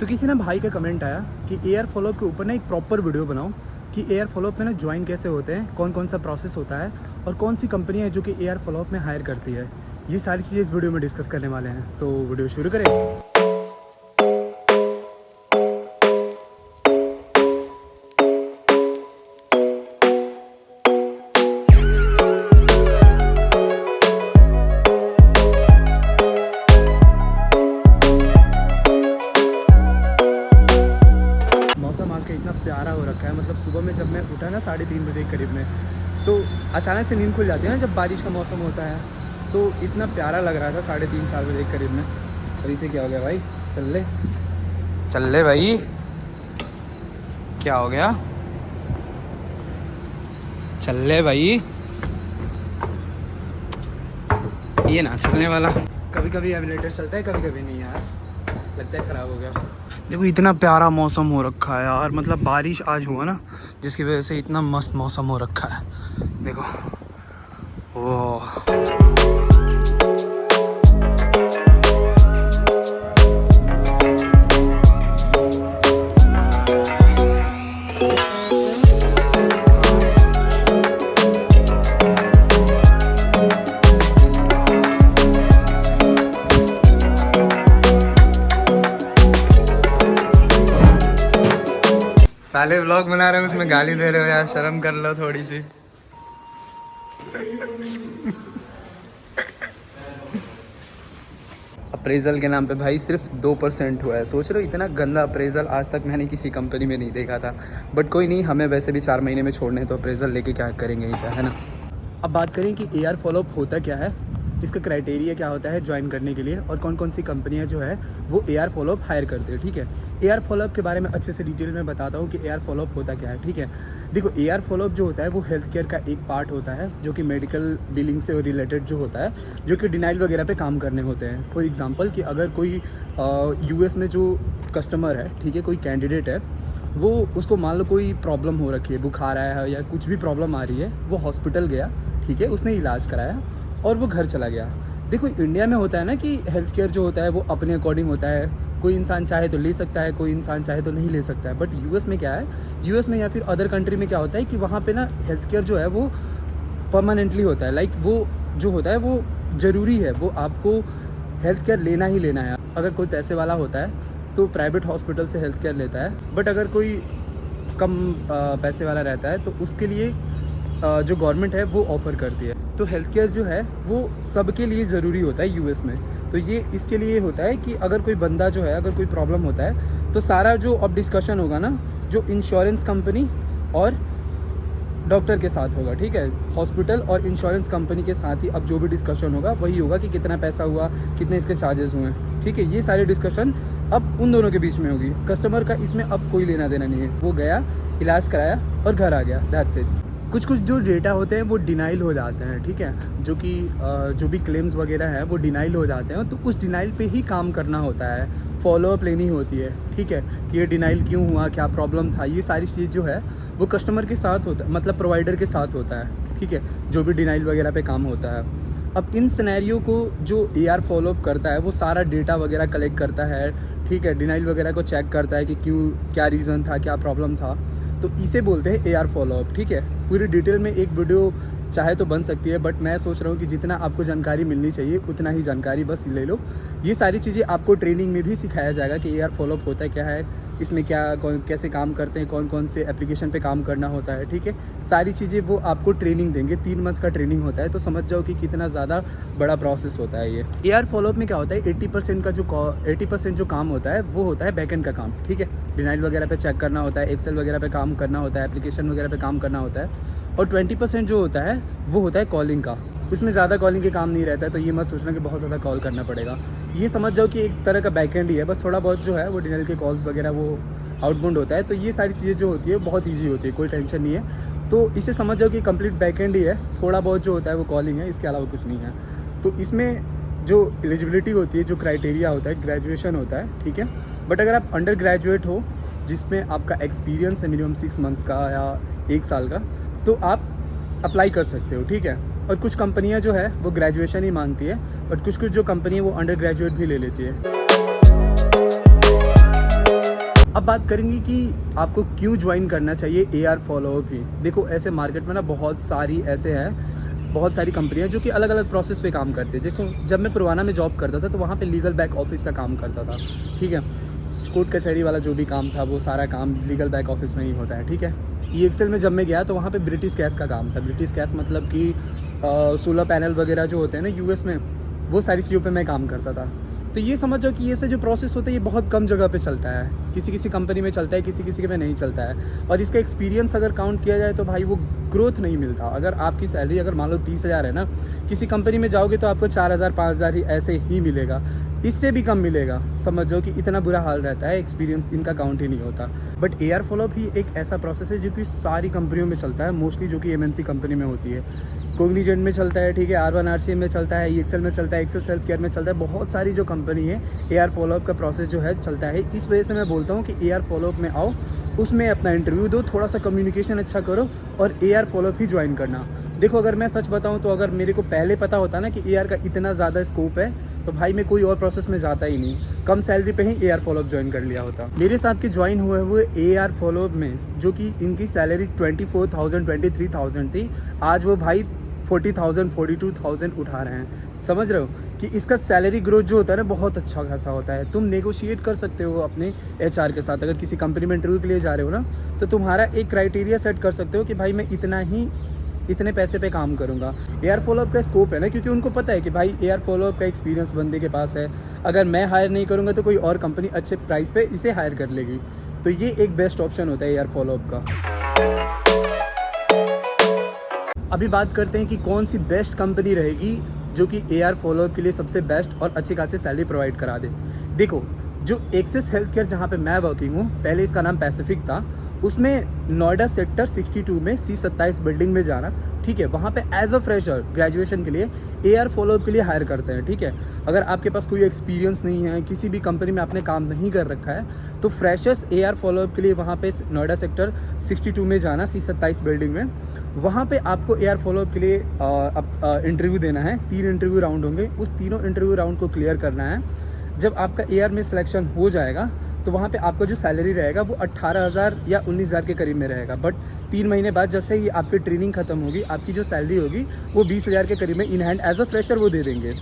तो किसी ना भाई का कमेंट आया कि एयर फॉलोअप के ऊपर ना एक प्रॉपर वीडियो बनाओ कि एयर फॉलोअप में ना ज्वाइन कैसे होते हैं, कौन कौन सा प्रोसेस होता है और कौन सी कंपनियाँ है जो कि एयर फॉलोअप में हायर करती है। ये सारी चीज़ें इस वीडियो में डिस्कस करने वाले हैं। सो वीडियो शुरू करें। मौसम आज का इतना प्यारा हो रखा है, मतलब सुबह में जब मैं उठा ना 3:30 बजे के करीब में, तो अचानक से नींद खुल जाती है ना जब बारिश का मौसम होता है, तो इतना प्यारा लग रहा था 3:30-4 बजे के करीब में। और इसे क्या हो गया भाई, चल ले भाई, क्या हो गया, चल ले भाई, ये ना चलने वाला। कभी कभी एविलेटर चलता है, कभी कभी नहीं यार, लगता है ख़राब हो गया। देखो इतना प्यारा मौसम हो रखा है यार, मतलब बारिश आज हुआ ना जिसकी वजह से इतना मस्त मौसम हो रखा है। देखो ओह, साले व्लॉग बना रहे हो उसमें गाली दे रहे हो यार, शर्म कर लो थोड़ी सी। अप्रेजल के नाम पे भाई सिर्फ 2% हुआ है। सोच रहे हो इतना गंदा अप्रेजल आज तक मैंने किसी कंपनी में नहीं देखा था। बट कोई नहीं, हमें वैसे भी 4 महीने में छोड़ने, तो अप्रेजल लेके क्या करेंगे ही, क्या है ना। अब बात करें कि एयर फॉलोअप होता क्या है, इसका क्राइटेरिया क्या होता है ज्वाइन करने के लिए, और कौन कौन सी कंपनियां जो है वो एयर फॉलोअप हायर करती है। ठीक है, एयर फॉलोअप के बारे में अच्छे से डिटेल में बताता हूँ कि एयर फॉलोअप होता क्या है। ठीक है, देखो एयर फॉलोअप जो होता है वो हेल्थ केयर का एक पार्ट होता है, जो कि मेडिकल बिलिंग से रिलेटेड जो होता है, जो कि डिनाइल वगैरह पे काम करने होते हैं। फॉर एग्जांपल कि अगर कोई यूएस में जो कस्टमर है, ठीक है, कोई कैंडिडेट है, वो उसको मान लो कोई प्रॉब्लम हो रखी है, बुखार आया है या कुछ भी प्रॉब्लम आ रही है, वो हॉस्पिटल गया, ठीक है, उसने इलाज कराया और वो घर चला गया। देखो इंडिया में होता है ना कि हेल्थ केयर जो होता है वो अपने अकॉर्डिंग होता है, कोई इंसान चाहे तो ले सकता है, कोई इंसान चाहे तो नहीं ले सकता है। बट यूएस में क्या है, यूएस में या फिर अदर कंट्री में क्या होता है कि वहाँ पे ना हेल्थ केयर जो है वो परमानेंटली होता है। लाइक वो जो होता है वो ज़रूरी है, वो आपको हेल्थ केयर लेना ही लेना है। अगर कोई पैसे वाला होता है तो प्राइवेट हॉस्पिटल से हेल्थ केयर लेता है, बट अगर कोई कम पैसे वाला रहता है तो उसके लिए जो गवर्नमेंट है वो ऑफ़र करती है। तो हेल्थ केयर जो है वो सबके लिए ज़रूरी होता है यूएस में। तो ये इसके लिए होता है कि अगर कोई बंदा जो है, अगर कोई प्रॉब्लम होता है, तो सारा जो अब डिस्कशन होगा ना, जो इंश्योरेंस कंपनी और डॉक्टर के साथ होगा। ठीक है, हॉस्पिटल और इंश्योरेंस कंपनी के साथ ही अब जो भी डिस्कशन होगा वही होगा कि कितना पैसा हुआ, कितने इसके चार्जेस हुए। ठीक है, ये सारी डिस्कशन अब उन दोनों के बीच में होगी। कस्टमर का इसमें अब कोई लेना देना नहीं है, वो गया, इलाज कराया और घर आ गया, दैट्स इट। कुछ जो डेटा होते हैं वो डिनाइल हो जाते हैं, ठीक है, जो कि जो भी क्लेम्स वगैरह है वो डिनाइल हो जाते हैं, तो उस डिनाइल पे ही काम करना होता है, फॉलोअप लेनी होती है। ठीक है, कि ये डिनाइल क्यों हुआ, क्या प्रॉब्लम था, ये सारी चीज़ जो है वो कस्टमर के साथ होता है, मतलब प्रोवाइडर के साथ होता है। ठीक है, जो भी डिनाइल वगैरह पे काम होता है। अब इन सिनेरियो को जो एआर फॉलोअप करता है वो सारा डेटा वगैरह कलेक्ट करता है। ठीक है, डिनाइल वगैरह को चेक करता है कि क्यों, क्या रीज़न था, क्या प्रॉब्लम था, तो इसे बोलते हैं एआर फॉलोअप। ठीक है, पूरी डिटेल में एक वीडियो चाहे तो बन सकती है, बट मैं सोच रहा हूँ कि जितना आपको जानकारी मिलनी चाहिए उतना ही जानकारी बस ले लो। ये सारी चीज़ें आपको ट्रेनिंग में भी सिखाया जाएगा कि एआर फॉलोअप होता है क्या है, इसमें क्या कैसे काम करते हैं, कौन कौन से एप्लीकेशन पे काम करना होता है। ठीक है, सारी चीज़ें वो आपको ट्रेनिंग देंगे, 3 मंथ का ट्रेनिंग होता है, तो समझ जाओ कि कितना ज़्यादा बड़ा प्रोसेस होता है ये। एआर फॉलोअप में क्या होता है, 80% जो काम होता है वो होता है बैकएंड का काम। ठीक है, डिनाइल वगैरह पे चेक करना होता है, एक्सेल वगैरह पे काम करना होता है, एप्लीकेशन वगैरह पे काम करना होता है, और 20% जो होता है वो होता है कॉलिंग का। उसमें ज़्यादा कॉलिंग के काम नहीं रहता है, तो ये मत सोचना कि बहुत ज़्यादा कॉल करना पड़ेगा। ये समझ जाओ कि एक तरह का बैकएंड ही है, बस थोड़ा बहुत जो है वो डिनाइल के कॉल्स वगैरह वो आउटबाउंड होता है। तो ये सारी चीज़ें जो होती है बहुत ईजी होती है, कोई टेंशन नहीं है। तो इसे समझ जाओ कि कंप्लीट बैकएंड ही है, थोड़ा बहुत जो होता है वो कॉलिंग है, इसके अलावा कुछ नहीं है। तो इसमें जो एलिजिबिलिटी होती है, जो क्राइटेरिया होता है, ग्रेजुएशन होता है। ठीक है, बट अगर आप अंडर ग्रेजुएट हो जिसमें आपका एक्सपीरियंस है मिनिमम 6 मंथ्स का या 1 साल का, तो आप अप्लाई कर सकते हो। ठीक है, और कुछ कंपनियां जो है वो ग्रेजुएशन ही मांगती है, बट कुछ जो कंपनी है वो अंडर ग्रेजुएट भी ले लेती है। अब बात करेंगे कि आपको क्यों ज्वाइन करना चाहिए AR फॉलोअप ही। देखो ऐसे मार्केट में ना बहुत सारी ऐसे हैं, बहुत सारी कंपनियां जो कि अलग अलग प्रोसेस पे काम करती है। देखो जब मैं पुराना में जॉब करता था तो वहाँ पे लीगल बैक ऑफिस का काम करता था, ठीक है। कोर्ट कचहरी वाला जो भी काम था वो सारा काम लीगल बैक ऑफिस में ही होता है, ठीक है। EXL में जब मैं गया तो वहाँ पे ब्रिटिश कैश का काम था। ब्रिटिश कैश मतलब कि सोलर पैनल वगैरह जो होते हैं ना US में, वो सारी चीज़ों पे मैं काम करता था। तो ये समझ जाओ कि ये से जो प्रोसेस होता है ये बहुत कम जगह पे चलता है, किसी किसी कंपनी में चलता है, किसी किसी के में नहीं चलता है। और इसका एक्सपीरियंस अगर काउंट किया जाए तो भाई वो ग्रोथ नहीं मिलता। अगर आपकी सैलरी अगर मान लो 30,000 है ना, किसी कंपनी में जाओगे तो आपको 4,000 5,000 ही ऐसे ही मिलेगा, इससे भी कम मिलेगा। समझ जाओ कि इतना बुरा हाल रहता है, एक्सपीरियंस इनका काउंट ही नहीं होता। बट AR फॉलोअप ही एक ऐसा प्रोसेस है जो कि सारी कंपनियों में चलता है, मोस्टली जो कि MNC कंपनी में होती है। कोग्निजेंट में चलता है, ठीक है, R1 RCM में चलता है, EXL में चलता है, एक्सेस हेल्थ केयर में चलता है। बहुत सारी जो कंपनी है AR फॉलोअप का प्रोसेस जो है चलता है। इस वजह से मैं बोलता हूँ कि AR फॉलोअप में आओ, उसमें अपना इंटरव्यू दो, थोड़ा सा कम्युनिकेशन अच्छा करो और AR फॉलोअप ही ज्वाइन करना। देखो अगर मैं सच बताऊँ तो अगर मेरे को पहले पता होता ना कि AR का इतना ज़्यादा स्कोप है तो भाई मैं कोई और प्रोसेस में जाता ही नहीं, कम सैलरी पे ही AR फॉलोअप ज्वाइन कर लिया होता। मेरे साथ के ज्वाइन हुए AR फॉलोअप में जो कि इनकी सैलरी 24,000 23,000 थी, आज वो भाई 40,000 42,000 उठा रहे हैं। समझ रहे हो कि इसका सैलरी ग्रोथ जो होता है ना बहुत अच्छा खासा होता है। तुम नेगोशिएट कर सकते हो अपने HR के साथ। अगर किसी कंपनी में इंटरव्यू के लिए जा रहे हो ना तो तुम्हारा एक क्राइटेरिया सेट कर सकते हो कि भाई मैं इतने पैसे पे काम करूँगा। AR फॉलोअप का स्कोप है ना, क्योंकि उनको पता है कि भाई AR फॉलोअप का एक्सपीरियंस बंदे के पास है, अगर मैं हायर नहीं करूँगा तो कोई और कंपनी अच्छे प्राइस पे इसे हायर कर लेगी। तो ये एक बेस्ट ऑप्शन होता है AR फॉलोअप का। अभी बात करते हैं कि कौन सी बेस्ट कंपनी रहेगी जो कि AR फॉलोअप के लिए सबसे बेस्ट और अच्छी खासी सैलरी प्रोवाइड करा दे। देखो जो एक्सेस हेल्थ केयर जहाँ पे मैं वर्किंग हूँ, पहले इसका नाम पैसिफिक था, उसमें नोएडा सेक्टर 62 में C27 बिल्डिंग में जाना, ठीक है। वहाँ पे एज अ फ्रेशर ग्रेजुएशन के लिए AR फॉलोअप के लिए हायर करते हैं, ठीक है। अगर आपके पास कोई एक्सपीरियंस नहीं है, किसी भी कंपनी में आपने काम नहीं कर रखा है, तो फ्रेशर्स AR फॉलोअप के लिए वहाँ पे नोएडा सेक्टर 62 में जाना, C27 बिल्डिंग में। वहाँ पे आपको AR फॉलोअप के लिए इंटरव्यू देना है। 3 इंटरव्यू राउंड होंगे, उस तीनों इंटरव्यू राउंड को क्लियर करना है। जब आपका AR में सिलेक्शन हो जाएगा तो वहाँ पे आपका जो सैलरी रहेगा वो 18,000 या 19,000 के करीब में रहेगा। बट 3 महीने बाद जब से ही आपकी ट्रेनिंग खत्म होगी, आपकी जो सैलरी होगी वो 20,000 के करीब में in hand as a fresher वो दे देंगे।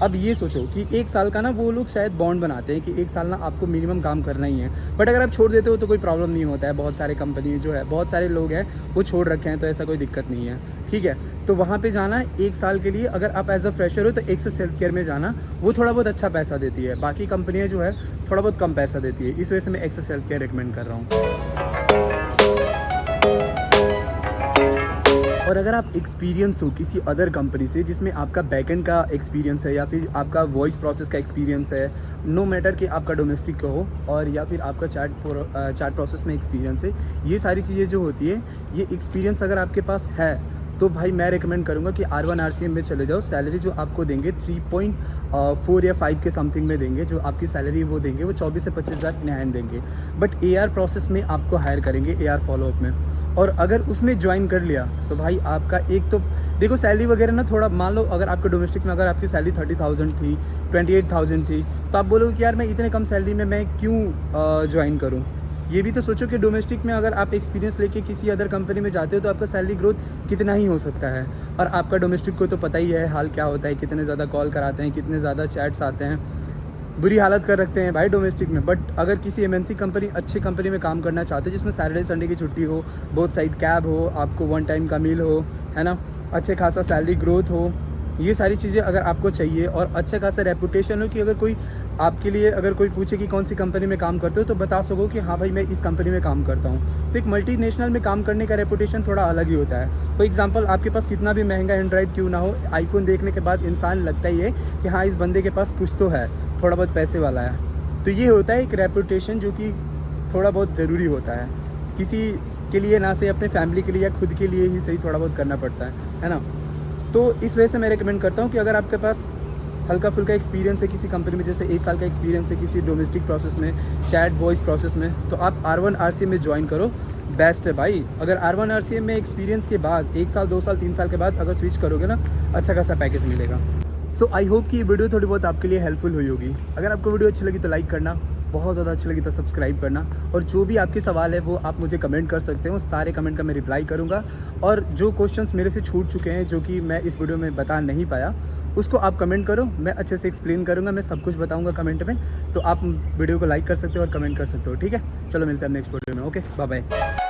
अब ये सोचो कि 1 साल का ना वो लोग शायद बॉन्ड बनाते हैं कि 1 साल ना आपको मिनिमम काम करना ही है। बट अगर आप छोड़ देते हो तो कोई प्रॉब्लम नहीं होता है। बहुत सारे कंपनी जो है, बहुत सारे लोग हैं वो छोड़ रखे हैं, तो ऐसा कोई दिक्कत नहीं है, ठीक है। तो वहाँ पे जाना 1 साल के लिए। अगर आप एज अ फ्रेशर हो तो एक्सेस हेल्थ केयर में जाना, वो थोड़ा बहुत अच्छा पैसा देती है। बाकी कंपनियाँ जो है थोड़ा बहुत कम पैसा देती है, इस वजह से मैं एक्सेस हेल्थ केयर रिकमेंड कर रहा हूँ। और अगर आप एक्सपीरियंस हो किसी अदर कंपनी से जिसमें आपका बैकएंड का एक्सपीरियंस है या फिर आपका वॉइस प्रोसेस का एक्सपीरियंस है, नो मैटर कि आपका डोमेस्टिक हो और या फिर आपका चैट प्रोसेस में एक्सपीरियंस है, ये सारी चीज़ें जो होती है, ये एक्सपीरियंस अगर आपके पास है तो भाई मैं रिकमेंड करूँगा कि R1 RCM में चले जाओ। सैलरी जो आपको देंगे 3.4 या 5 के समथिंग में देंगे। जो आपकी सैलरी वो देंगे वो 24 से 25,000 इन हैंड देंगे। बट AR प्रोसेस में आपको हायर करेंगे AR फॉलोअप में। और अगर उसमें ज्वाइन कर लिया तो भाई आपका एक तो देखो सैलरी वगैरह ना थोड़ा, मान लो अगर आपके डोमेस्टिक में अगर आपकी सैलरी 30,000 थी, 28,000 थी, तो आप बोलोगे कि यार मैं इतने कम सैलरी में मैं क्यों ज्वाइन करूँ। ये भी तो सोचो कि डोमेस्टिक में अगर आप एक्सपीरियंस लेके किसी अदर कंपनी में जाते हो तो आपका सैलरी ग्रोथ कितना ही हो सकता है। और आपका डोमेस्टिक को तो पता ही है हाल क्या होता है, कितने ज़्यादा कॉल कराते हैं, कितने ज़्यादा चैट्स आते हैं, बुरी हालत कर रखते हैं भाई डोमेस्टिक में। बट अगर किसी MNC कंपनी, अच्छी कंपनी में काम करना चाहते हो जिसमें सैटरडे संडे की छुट्टी हो, बोथ साइड कैब हो, आपको 1 टाइम का मील हो, है ना, अच्छे खासा सैलरी ग्रोथ हो, ये सारी चीज़ें अगर आपको चाहिए और अच्छा खासा रेपुटेशन हो कि अगर कोई आपके लिए अगर कोई पूछे कि कौन सी कंपनी में काम करते हो तो बता सको कि हाँ भाई मैं इस कंपनी में काम करता हूँ। तो एक मल्टीनेशनल में काम करने का रेपुटेशन थोड़ा अलग ही होता है। फॉर एग्जांपल आपके पास कितना भी महंगा एंड्रॉइड क्यों ना हो, आईफोन देखने के बाद इंसान लगता ही है कि हाँ इस बंदे के पास कुछ तो है, थोड़ा बहुत पैसे वाला है। तो ये होता है एक रेपुटेशन जो कि थोड़ा बहुत ज़रूरी होता है किसी के लिए, ना से अपने फैमिली के लिए या खुद के लिए ही सही, थोड़ा बहुत करना पड़ता है ना। तो इस वजह से मैं रिकमेंड करता हूँ कि अगर आपके पास हल्का फुल्का एक्सपीरियंस है किसी कंपनी में, जैसे 1 साल का एक्सपीरियंस है किसी डोमेस्टिक प्रोसेस में, चैट वॉइस प्रोसेस में, तो आप R1 RCM में ज्वाइन करो, बेस्ट है भाई। अगर R1 RCM में एक्सपीरियंस के बाद 1 साल 2 साल 3 साल के बाद अगर स्विच करोगे ना, अच्छा खासा पैकेज मिलेगा। सो आई होप कि ये वीडियो थोड़ी बहुत आपके लिए हेल्पफुल हुई होगी। अगर आपको वीडियो अच्छी लगी तो लाइक करना बहुत ज़्यादा अच्छी लगी तो सब्सक्राइब करना। और जो भी आपके सवाल है वो आप मुझे कमेंट कर सकते हो, सारे कमेंट का मैं रिप्लाई करूँगा। और जो क्वेश्चंस मेरे से छूट चुके हैं जो कि मैं इस वीडियो में बता नहीं पाया, उसको आप कमेंट करो, मैं अच्छे से एक्सप्लेन करूँगा, मैं सब कुछ बताऊँगा कमेंट में। तो आप वीडियो को लाइक कर सकते हो और कमेंट कर सकते हो, ठीक है। चलो मिलते हैं नेक्स्ट वीडियो में, ओके बाय बाय।